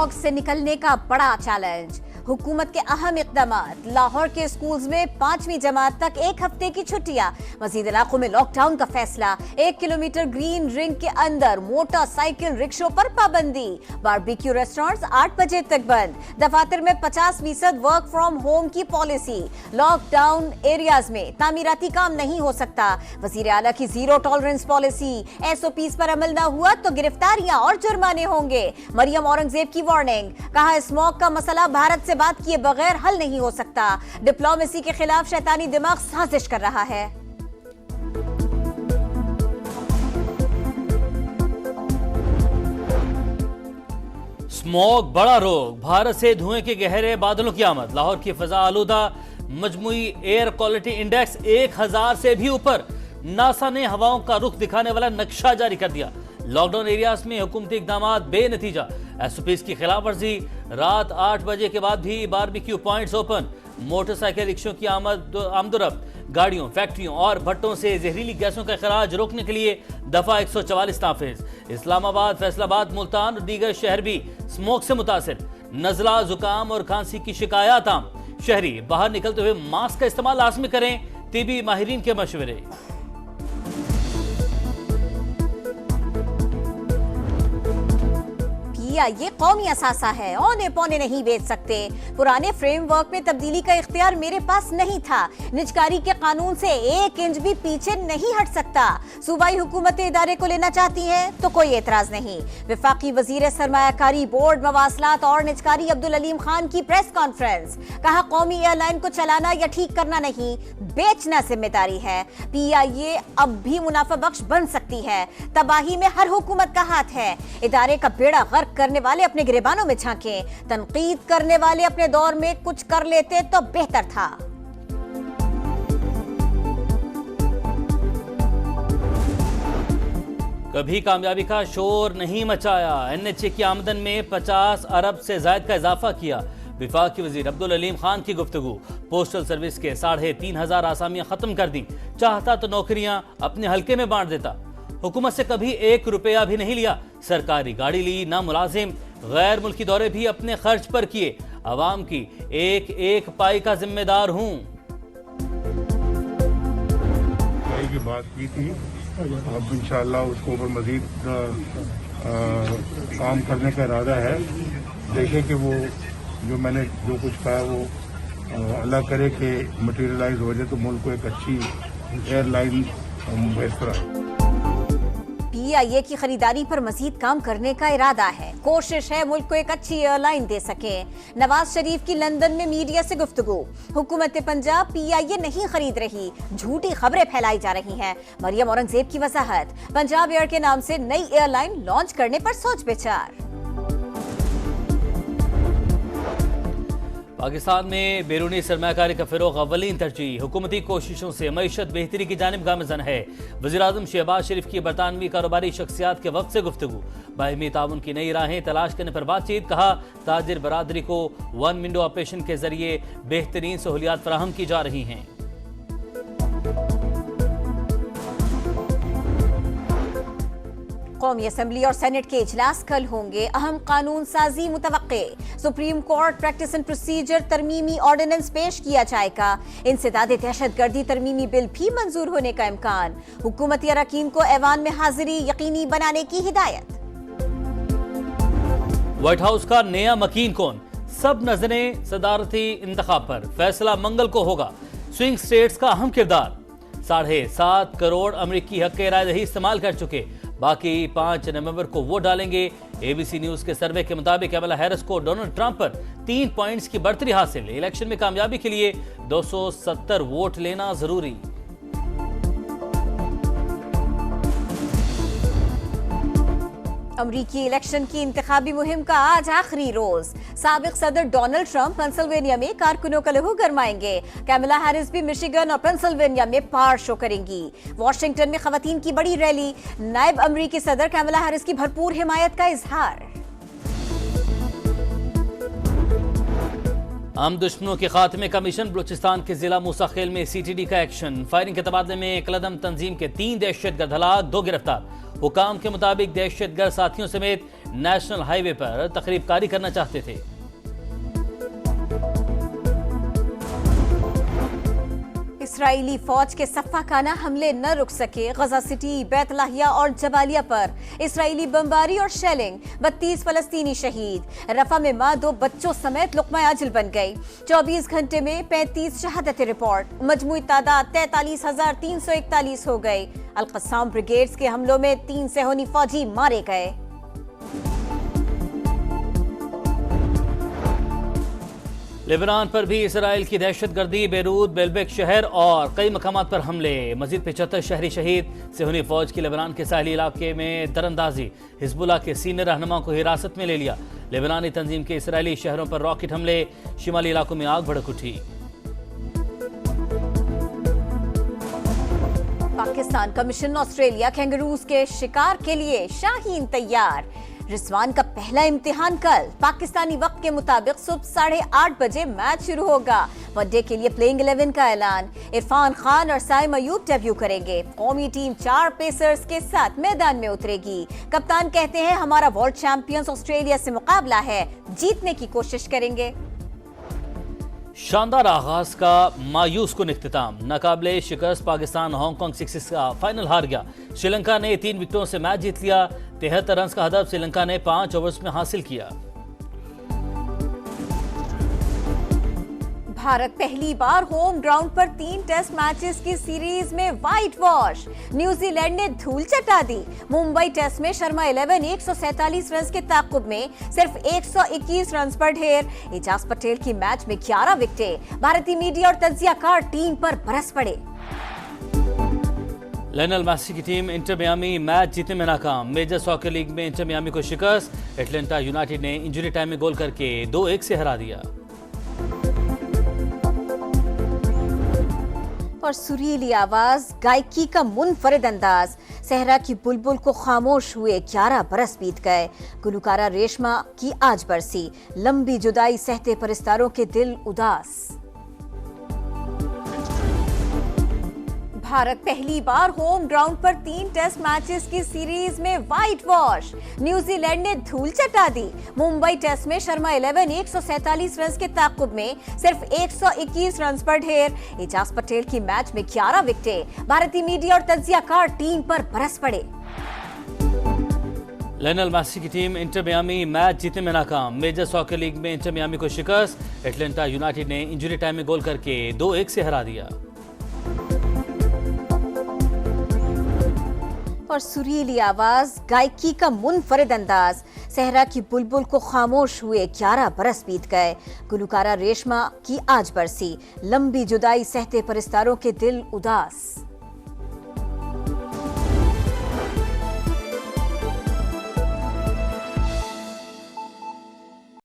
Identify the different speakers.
Speaker 1: Smog से निकलने का बड़ा चैलेंज। हुकूमत के अहम इक़दामात। लाहौर के स्कूल्स में 5वीं जमात तक 1 हफ्ते की छुट्टियां। मज़ीद इलाकों में लॉकडाउन का फैसला। 1 किलोमीटर ग्रीन रिंग के अंदर मोटरसाइकिल रिक्शों पर पाबंदी। बारबेक्यू रेस्टोरेंट्स 8 बजे तक बंद। दफातर में 50% वर्क फ्रॉम होम की पॉलिसी। लॉकडाउन एरियाज में तामीराती काम नहीं हो सकता। वज़ीर आला की जीरो टॉलरेंस पॉलिसी। SOPs पर अमल न हुआ तो गिरफ्तारियां और जुर्माने होंगे। मरियम औरंगजेब की वार्निंग। कहा स्मॉग का मसला भारत से बात किए बगैर हल नहीं हो सकता। डिप्लोमेसी के खिलाफ शैतानी दिमाग साजिश कर रहा है।
Speaker 2: स्मॉग बड़ा रोग। भारत से धुएं के गहरे बादलों की आमद। लाहौर की फजा आलूदा। मजमुई एयर क्वालिटी इंडेक्स 1000 से भी ऊपर। नासा ने हवाओं का रुख दिखाने वाला नक्शा जारी कर दिया। लॉकडाउन एरियाज में हुकूमती इक़दामात बेनतीजा। SOPs की खिलाफ वर्जी। रात 8 बजे के बाद भी बारबेक्यू पॉइंट्स ओपन। मोटरसाइकिल रिक्शों की आमदोरफ्त। गाड़ियों, फैक्ट्रियों और भट्टों से जहरीली गैसों का खराज रोकने के लिए दफा 144 नाफिज। इस्लामाबाद, फैसलाबाद, मुल्तान और दीगर शहर भी स्मोक से मुतासिर। नजला, जुकाम और खांसी की शिकायत आम। शहरी बाहर निकलते हुए मास्क का इस्तेमाल लाजमी करें। तिबी माहिरीन के मशवरे।
Speaker 1: ये कौमी असासा है, औने पौने नहीं बेच सकते। पुराने फ्रेमवर्क में तब्दीली का इख्तियार मेरे पास नहीं था। निजकारी के कानून से 1 इंच भी पीछे नहीं हट सकता। सूबाई हुकूमतें इदारे को लेना चाहती हैं तो कोई एतराज नहीं। वफाकी वजीर सरमायाकारी, बोर्ड, मवासलात और निजकारी अब्दुल अलीम खान की प्रेस कॉन्फ्रेंस। कहा कौमी एयरलाइन को चलाना या ठीक करना नहीं, बेचना जिम्मेदारी है। PIA अब भी मुनाफा बख्श बन सकती है। तबाही में हर हुकूमत का हाथ है। इदारे का बेड़ा गर्क करने वाले अपने गिरेबानों में झांकें। तनकीद करने वाले अपने दौर में कुछ कर लेते तो बेहतर था।
Speaker 2: कभी कामयाबी का शोर नहीं मचाया। NHA की आमदन में 50 अरब से ज्यादा का इजाफा किया। विफाकी वजीर अब्दुल अलीम खान की गुफ्तगू। पोस्टल सर्विस के 3500 आसामियां खत्म कर दी। चाहता तो नौकरियां अपने हल्के में बांट देता। हुकूमत से कभी 1 रुपया भी नहीं लिया। सरकारी गाड़ी ली, ना मुलाजिम। गैर मुल्की दौरे भी अपने खर्च पर किए। अवाम की एक एक पाई का जिम्मेदार हूँ।
Speaker 3: की बात की थी, अब इंशाअल्लाह उसको ऊपर मजीद काम करने का इरादा है। देखें कि वो जो मैंने जो कुछ कहा वो अल्लाह करे कि मटेरियलाइज हो जाए तो मुल्क को एक अच्छी एयरलाइन मुयस्सर आए।
Speaker 1: PIA की खरीदारी पर मजीद काम करने का इरादा है। कोशिश है मुल्क को एक अच्छी एयरलाइन दे सके। नवाज शरीफ की लंदन में मीडिया से गुफ्तगू। हुकूमत पंजाब PIA नहीं खरीद रही, झूठी खबरें फैलाई जा रही हैं। मरियम औरंगजेब की वजाहत। पंजाब एयर के नाम से नई एयरलाइन लॉन्च करने पर सोच विचार।
Speaker 2: पाकिस्तान में बैरूनी सरमायाकारी का फिरोग अव्वलीन तरजीह। हुकूमती कोशिशों से मईशत बेहतरी की जानिब गामज़न है। वज़ीर-ए-आज़म शहबाज शरीफ की बरतानवी कारोबारी शख्सियात के वक्त से गुफ्तगू। बाहिमी ताउन की नई राहें तलाश करने पर बातचीत। कहा ताजिर बरादरी को 1 विंडो ऑपरेशन के जरिए बेहतरीन सहूलियात फराहम की जा रही हैं।
Speaker 1: कौमी असेंबली और सेनेट के इजलास कल होंगे। अहम कानून साजी मुतवक्के। Supreme court practice and procedure तरमीमी ऑर्डिनेंस पेश किया जाएगा। इंसदाद दहशतगर्दी तरमीमी बिल भी मंजूर होने का इम्कान। हुकूमती अरकान को ऐवान में हाजिरी यकीनी बनाने की हिदायत।
Speaker 2: व्हाइट हाउस का नया मकीन कौन? सब नजरें सदारती इंतखाब पर। फैसला मंगल को होगा। स्विंग स्टेट्स का अहम किरदार। 7.5 करोड़ अमरीकी हक राय दही इस्तेमाल कर चुके। बाकी 5 नवंबर को वोट डालेंगे। ABC न्यूज के सर्वे के मुताबिक कमला हैरिस को डोनाल्ड ट्रंप पर 3 पॉइंट्स की बढ़तरी हासिल। इलेक्शन में कामयाबी के लिए 270 वोट लेना जरूरी।
Speaker 1: अमरीकी इलेक्शन की इंतखाबी मुहिम का आज आखिरी रोज। साबिक सदर डोनाल्ड ट्रंप पेंसिल्वेनिया में कारकुनों का लहू गरमाएंगे। कमला हैरिस भी मिशिगन और पेंसिल्वेनिया में पार शो करेंगी। वाशिंगटन में खवातीन की बड़ी रैली। नायब अमरीकी सदर कमला हैरिस की भरपूर हिमायत का इजहार।
Speaker 2: आम दुश्मनों के खात्मे का मिशन। बलूचिस्तान के जिला मूसा खेल में CTD का एक्शन। फायरिंग के तबादले में एक लदम तंजीम के 3 दहशतगर्द हलाक, 2 गिरफ्तार। हुकाम के मुताबिक दहशतगर्द साथियों समेत نیشنل ہائی وے پر تقریب کاری کرنا چاہتے تھے۔
Speaker 1: اسرائیلی فوج کے صفاقانہ حملے نہ رک سکے، غزہ سٹی، بیت لاہیہ اور جبالیہ پر اسرائیلی بمباری اور شیلنگ، 32 فلسطینی شہید، رفح میں ماں 2 بچوں سمیت لقمہ اجل بن گئی، 24 گھنٹے میں 35 شہادت رپورٹ، مجموعی تعداد 43,341 ہو گئی۔ القسام بریگیڈز کے حملوں میں 3 صہیونی فوجی مارے گئے۔
Speaker 2: لبنان پر بھی اسرائیل کی دہشت گردی، بیروت، بیلبیک شہر اور کئی مقامات پر حملے، مزید 75 شہری شہید، صہیونی فوج کی لبنان کے ساحلی علاقے میں دراندازی، حزب اللہ کے سینئر رہنما کو حراست میں لے لیا، لبنانی تنظیم کے اسرائیلی شہروں پر راکٹ حملے، شمالی علاقوں میں آگ بھڑک اٹھی۔
Speaker 1: پاکستان کا مشن آسٹریلیا، کینگروز کے شکار کے لیے شاہین تیار، رضوان کا پہلا امتحان کل، پاکستانی وقت کے مطابق صبح 8:30 بجے میچ شروع ہوگا۔ ون ڈے کے لیے پلینگ 11 کا اعلان، عرفان خان اور سائم ایوب ڈیبیو کریں گے۔ قومی ٹیم 4 پیسرز کے ساتھ میدان میں اترے گی۔ کپتان کہتے ہیں ہمارا ورلڈ چیمپئنز آسٹریلیا سے مقابلہ ہے، جیتنے کی کوشش کریں گے۔
Speaker 2: شاندار آغاز کا مایوس کن اختتام، ناقابل شکست پاکستان ہانگ کانگ 6 کا فائنل ہار گیا۔ سری لنکا نے 3 وکٹوں سے میچ جیت لیا، 73 رنز کا ہدف سری لنکا نے 5 اوورز میں حاصل کیا۔
Speaker 1: بھارت پہلی بار ہوم گراؤنڈ پر 3 ٹیسٹ میچز کی سیریز میں وائٹ واش، نیوزی لینڈ نے دھول چٹا دی۔ ممبئی ٹیسٹ میں شرما 11 147 رنز کے تعاقب میں صرف 121 رنز پر ڈھیر، اعجاز پٹیل کی میچ میں 11 وکٹیں، بھارتی میڈیا اور تجزیہ کار ٹیم پر برس پڑے۔
Speaker 2: لائنل میسی کی ٹیم انٹر میامی میچ جیتنے میں ناکام، میجر ساکر لیگ میں انٹر میامی کو شکست، ایٹلانٹا یونائیٹڈ نے انجری ٹائم میں گول کر کے 2-1 سے ہرا دیا۔
Speaker 1: اور سریلی آواز، گائکی کا منفرد انداز، صحرا کی بلبل کو خاموش ہوئے 11 برس بیت گئے، گلوکارہ ریشما کی آج برسی، لمبی جدائی سہتے پرستاروں کے دل اداس۔ بھارت پہلی بار ہوم گراؤنڈ پر 3 ٹیسٹ میچز کی سیریز میں وائٹ واش، نیوزی لینڈ نے دھول چٹا دی۔ ممبئی ٹیسٹ میں شرما 11 147 رنز کے تعاقب میں صرف 121 رنز پر ڈھیر، اعجاز پٹیل کی میچ میں 11 وکٹیں، بھارتی میڈیا اور تجزیہ کار ٹیم پر برس پڑے۔
Speaker 2: لائنل میسی کی ٹیم انٹر میامی میچ جیتنے میں ناکام، میجر ساکر لیگ میں انٹر میامی کو شکست، ایٹلانٹا یونائیٹڈ نے انجری ٹائم میں گول کر کے 2-1 سے ہرا دیا۔
Speaker 1: اور سریلی آواز، گائکی کا منفرد انداز، صحرا کی بلبل کو خاموش ہوئے 11 برس بیت گئے، گلوکارہ ریشما کی آج برسی، لمبی جدائی سہتے پرستاروں کے دل اداس۔